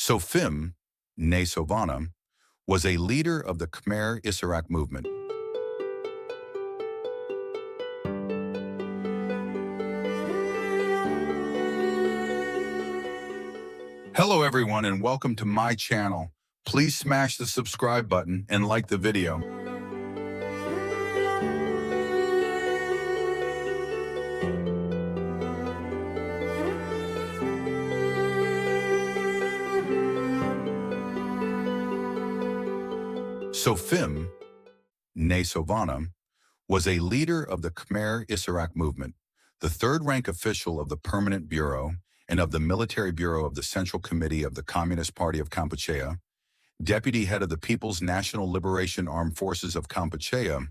So phim, ne Sovana, was a leader of the Khmer Issarak movement. Hello everyone and welcome to my channel. Please smash the subscribe button and like the video. So phim, ne Sovana, was a leader of the Khmer Issarak movement, the third-rank official of the Permanent Bureau and of the Military Bureau of the Central Committee of the Communist Party of Kampuchea, deputy head of the People's National Liberation Armed Forces of Kampuchea,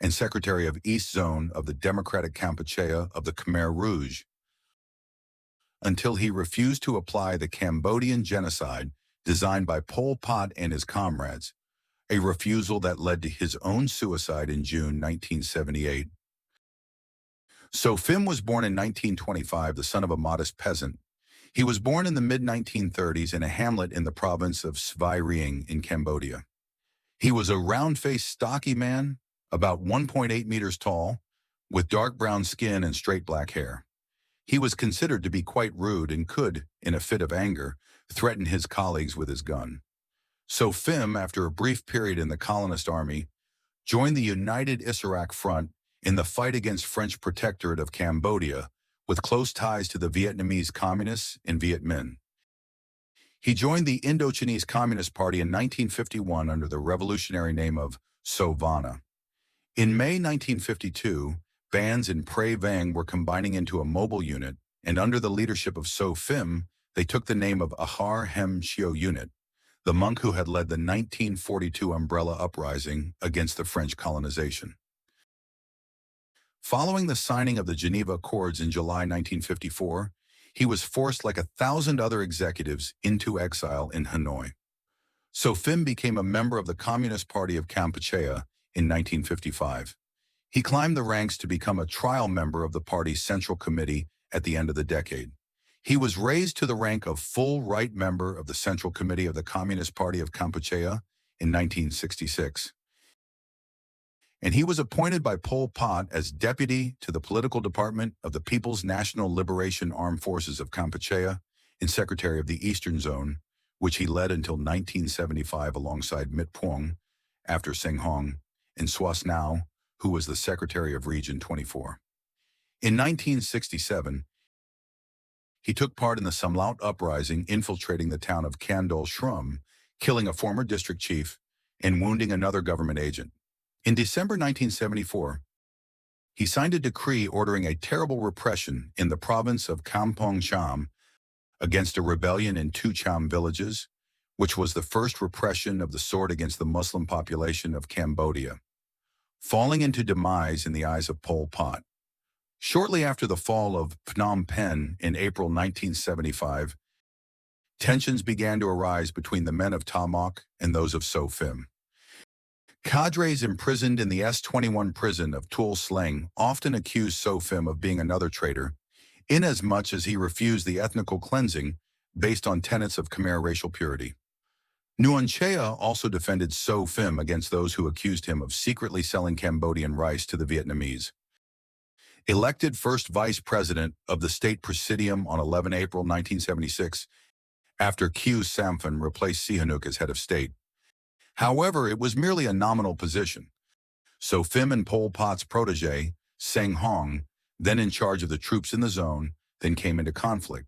and secretary of East Zone of the Democratic Kampuchea of the Khmer Rouge, until he refused to apply the Cambodian genocide designed by Pol Pot and his comrades, a refusal that led to his own suicide in June 1978. So phim was born in 1925, the son of a modest peasant. He was born in the mid-1930s in a hamlet in the province of Svay Rieng in Cambodia. He was a round-faced, stocky man, about 1.8 meters tall, with dark brown skin and straight black hair. He was considered to be quite rude and could, in a fit of anger, threaten his colleagues with his gun. So phim, after a brief period in the colonist army, joined the United Issarak Front in the fight against French protectorate of Cambodia, with close ties to the Vietnamese Communists and Viet Minh. He joined the Indochinese Communist Party in 1951 under the revolutionary name of Sovana. In May 1952, bands in Prey Vang were combining into a mobile unit, and under the leadership of So phim, they took the name of Ahar Hem Chio Unit, the monk who had led the 1942 Umbrella Uprising against the French colonization. Following the signing of the Geneva Accords in July 1954, he was forced like 1,000 other executives into exile in Hanoi. So phim became a member of the Communist Party of Kampuchea in 1955. He climbed the ranks to become a trial member of the party's Central Committee at the end of the decade. He was raised to the rank of full right member of the Central Committee of the Communist Party of Kampuchea in 1966. And he was appointed by Pol Pot as deputy to the political department of the People's National Liberation Armed Forces of Kampuchea and secretary of the Eastern Zone, which he led until 1975 alongside Mit Phuong, after Seng Hong, and Swas Nau, who was the secretary of Region 24. In 1967, he took part in the Samlaut uprising, infiltrating the town of Kandol Shrum, killing a former district chief and wounding another government agent. In December 1974, he signed a decree ordering a terrible repression in the province of Kampong Cham against a rebellion in two Cham villages, which was the first repression of the sort against the Muslim population of Cambodia, falling into demise in the eyes of Pol Pot. Shortly after the fall of Phnom Penh in April 1975, tensions began to arise between the men of Tamok and those of So phim. Cadres imprisoned in the S-21 prison of Tuol Sleng often accused So phim of being another traitor, inasmuch as he refused the ethnical cleansing based on tenets of Khmer racial purity. Nguyen Chea also defended So phim against those who accused him of secretly selling Cambodian rice to the Vietnamese. Elected first vice president of the State Presidium on 11 April 1976, after Khieu Samphan replaced Sihanouk as head of state. However, it was merely a nominal position. So phim and Pol Pot's protege, Seng Hong, then in charge of the troops in the zone, then came into conflict.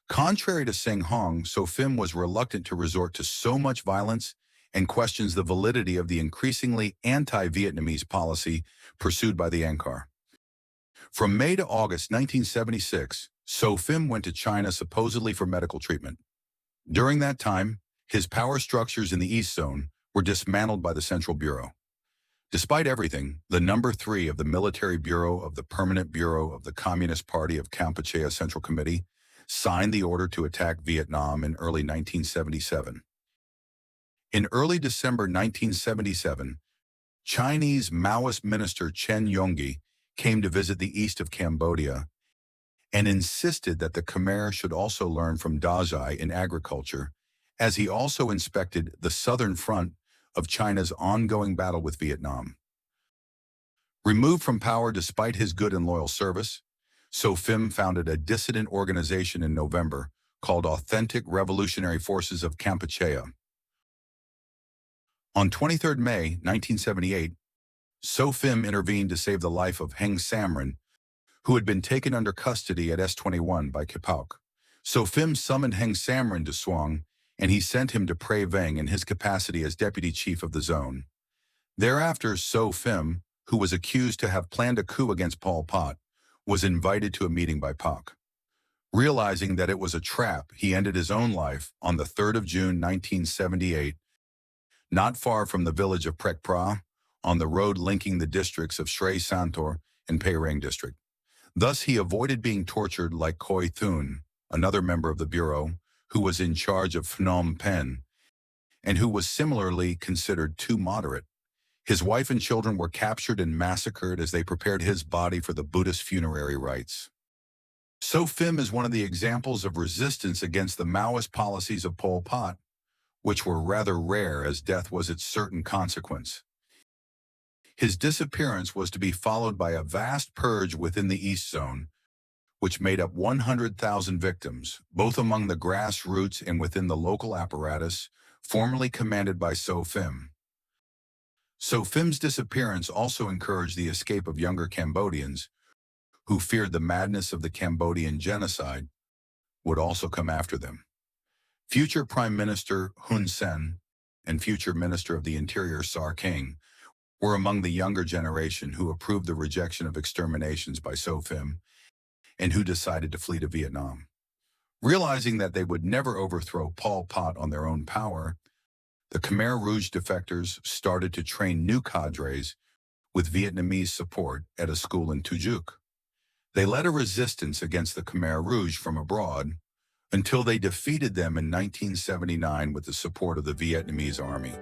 Contrary to Seng Hong, So phim was reluctant to resort to so much violence and questions the validity of the increasingly anti-Vietnamese policy pursued by the Angkar. From May to August 1976, So phim went to China supposedly for medical treatment. During that time, his power structures in the East Zone were dismantled by the Central Bureau. Despite everything, the number 3 of the Military Bureau of the Permanent Bureau of the Communist Party of Kampuchea Central Committee signed the order to attack Vietnam in early 1977. In early December 1977, Chinese Maoist minister Chen Yonggi came to visit the east of Cambodia and insisted that the Khmer should also learn from Dazai in agriculture, as he also inspected the southern front of China's ongoing battle with Vietnam. Removed from power despite his good and loyal service, So Phim founded a dissident organization in November called Authentic Revolutionary Forces of Kampuchea. On 23 May 1978, So Phim intervened to save the life of Heng Samrin, who had been taken under custody at S21 by Kipauk. So Phim summoned Heng Samrin to Swang, and he sent him to Prey Veng in his capacity as deputy chief of the zone. Thereafter, So Phim, who was accused to have planned a coup against Pol Pot, was invited to a meeting by Pak. Realizing that it was a trap, he ended his own life on the 3rd of June 1978, not far from the village of Prek Pra, on the road linking the districts of Srey Santor and Payrang district. Thus, he avoided being tortured like Khoi Thun, another member of the Bureau, who was in charge of Phnom Penh, and who was similarly considered too moderate. His wife and children were captured and massacred as they prepared his body for the Buddhist funerary rites. So Phim is one of the examples of resistance against the Maoist policies of Pol Pot, which were rather rare as death was its certain consequence. His disappearance was to be followed by a vast purge within the East Zone, which made up 100,000 victims, both among the grassroots and within the local apparatus, formerly commanded by So Phim. So Phim's disappearance also encouraged the escape of younger Cambodians, who feared the madness of the Cambodian genocide would also come after them. Future Prime Minister Hun Sen and future Minister of the Interior Sar King were among the younger generation who approved the rejection of exterminations by So Phim and who decided to flee to Vietnam. Realizing that they would never overthrow Pol Pot on their own power, the Khmer Rouge defectors started to train new cadres with Vietnamese support at a school in Tujuk. They led a resistance against the Khmer Rouge from abroad until they defeated them in 1979 with the support of the Vietnamese army.